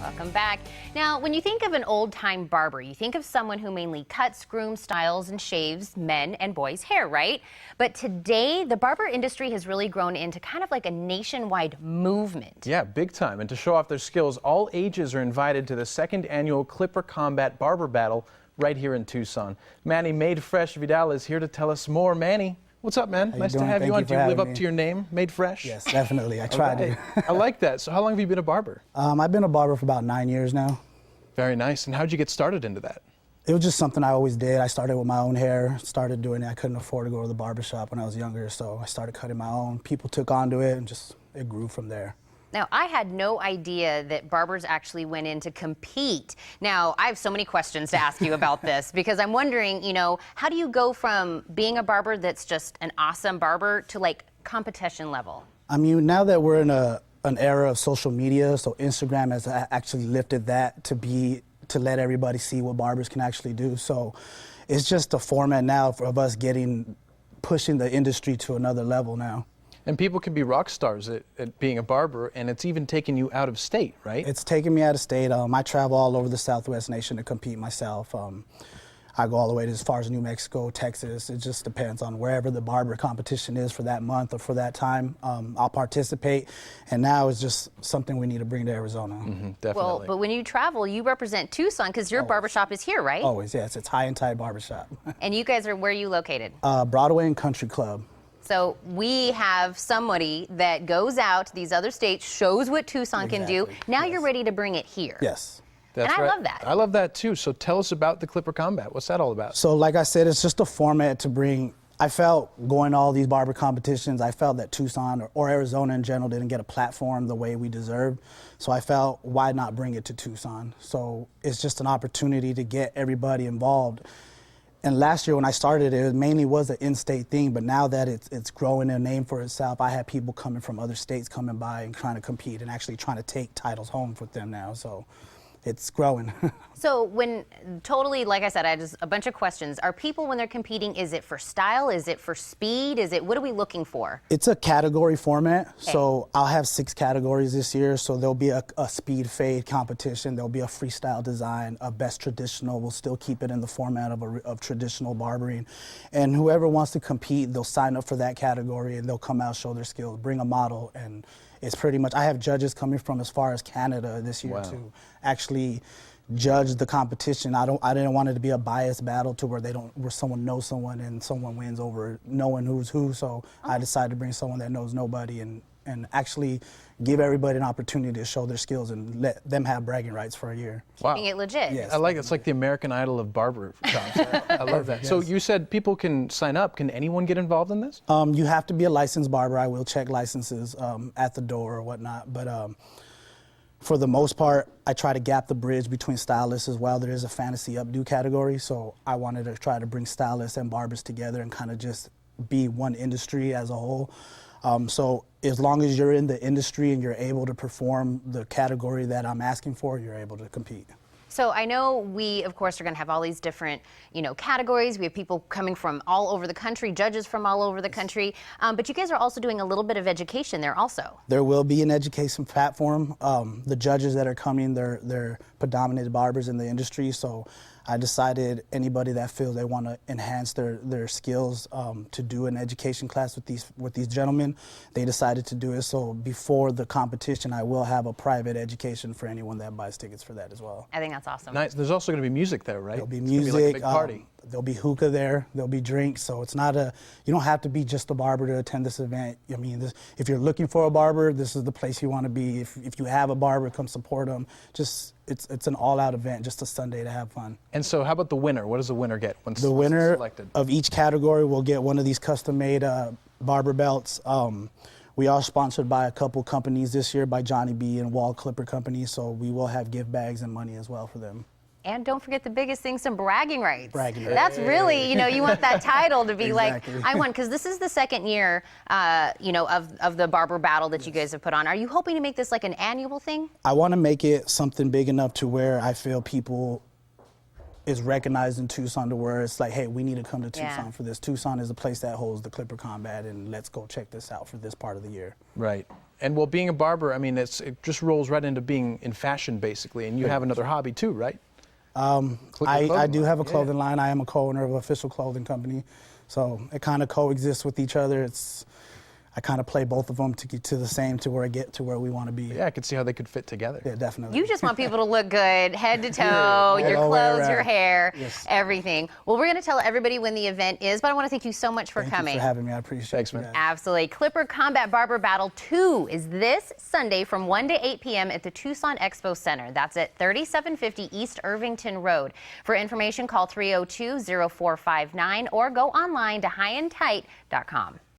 Welcome back. Now, when you think of an old-time barber, you think of someone who mainly cuts, grooms, styles, and shaves men and boys' hair, right? But today, the barber industry has really grown into kind of like a nationwide movement. Yeah, big time. And to show off their skills, all ages are invited to the second annual Clipper Combat Barber Battle right here in Tucson. Manny Made Fresh Vidal is here to tell us more. Manny, what's up, man? Nice to have you on. Do you live up to your name, Made Fresh? Yes, definitely. I tried to. I like that. So how long have you been a barber? I've been a barber for about 9 years now. Very nice. And how'd you get started into that? It was just something I always did. I started with my own hair, started doing it. I couldn't afford to go to the barber shop when I was younger, so I started cutting my own. People took onto it, and just it grew from there. Now, I had no idea that barbers actually went in to compete. Now, I have so many questions to ask you about this because I'm wondering, how do you go from being a barber that's just an awesome barber to like competition level? I mean, now that we're in an era of social media, so Instagram has actually lifted that to let everybody see what barbers can actually do. So it's just a format now of us pushing the industry to another level now. And people can be rock stars at being a barber, and it's even taken you out of state, right? It's taken me out of state. I travel all over the Southwest nation to compete myself. I go all the way to as far as New Mexico, Texas. It just depends on wherever the barber competition is for that month or for that time. I'll participate, and now it's just something we need to bring to Arizona. Definitely. Well, but when you travel, you represent Tucson because your barbershop is here, right? Always, yes. It's High and Tide Barbershop. And you guys are, where are you located? Broadway and Country Club. So we have somebody that goes out to these other states, shows what Tucson can do. Now you're ready to bring it here. Yes. That's right. I love that. I love that too. So tell us about the Clipper Combat. What's that all about? So like I said, it's just a format to bring. I felt going to all these barber competitions, I felt that Tucson or Arizona in general didn't get a platform the way we deserved. So I felt, why not bring it to Tucson? So it's just an opportunity to get everybody involved. And last year when I started, it mainly was an in-state thing, but now that it's growing a name for itself, I have people coming from other states coming by and trying to compete and actually trying to take titles home with them now. So it's growing. So like I said, I just a bunch of questions. Are people, when they're competing, is it for style? Is it for speed? What are we looking for? It's a category format. Okay. So I'll have 6 categories this year. So there'll be a speed fade competition. There'll be a freestyle design, a best traditional. We'll still keep it in the format of traditional barbering. And whoever wants to compete, they'll sign up for that category and they'll come out, show their skills, bring a model, and it's pretty much, I have judges coming from as far as Canada this year to actually judge the competition. I didn't want it to be a biased battle to where someone knows someone and someone wins over knowing who's who. So I decided to bring someone that knows nobody and actually give everybody an opportunity to show their skills and let them have bragging rights for a year. Wow. Keeping it legit. Yes. I like it. It's like the American Idol of barber shops. I love that. Yes. So you said people can sign up. Can anyone get involved in this? You have to be a licensed barber. I will check licenses at the door or whatnot. But for the most part, I try to gap the bridge between stylists as well. There is a fantasy updo category, so I wanted to try to bring stylists and barbers together and kind of just be one industry as a whole. So as long as you're in the industry and you're able to perform the category that I'm asking for, you're able to compete. So I know we, of course, are going to have all these different, categories. We have people coming from all over the country, judges from all over the country. But you guys are also doing a little bit of education there also. There will be an education platform. The judges that are coming, they're predominant barbers in the industry. So I decided anybody that feels they want to enhance their skills to do an education class with these gentlemen, they decided to do it. So before the competition, I will have a private education for anyone that buys tickets for that as well. I think that's awesome. Nice. There's also going to be music there, right? There'll be it's music. Be like a big party. There'll be hookah there. There'll be drinks. So it's not you don't have to be just a barber to attend this event. I mean, if you're looking for a barber, this is the place you want to be. If you have a barber, come support them. It's an all-out event, just a Sunday to have fun. And so how about the winner? What does the winner get once the winner selected? Of each category will get one of these custom-made barber belts. We are sponsored by a couple companies this year, by Johnny B and Wall Clipper Company, so we will have gift bags and money as well for them. And don't forget the biggest thing, some bragging rights. Bragging rights. That's really, you want that title to be exactly. like, I won, because this is the second year, of the barber battle that you guys have put on. Are you hoping to make this like an annual thing? I want to make it something big enough to where I feel people is recognized in Tucson to where it's like, hey, we need to come to Tucson for this. Tucson is the place that holds the Clipper Combat, and let's go check this out for this part of the year. Right. And well, being a barber, I mean, it just rolls right into being in fashion, basically. And you have another hobby too, right? I do have a clothing line. I am a co-owner of an official clothing company. So it kind of coexists with each other. I kind of play both of them to get to the same, to where I get to where we want to be. Yeah, I could see how they could fit together. Yeah, definitely. You just want people to look good, head to toe, your all the way clothes, your around. hair, Yes. everything. Well, we're going to tell everybody when the event is, but I want to thank you so much for Thank coming. you for having me. I appreciate it. Thanks, man. Absolutely. Clipper Combat Barber Battle 2 is this Sunday from 1 to 8 p.m. at the Tucson Expo Center. That's at 3750 East Irvington Road. For information, call 302-0459 or go online to highandtight.com.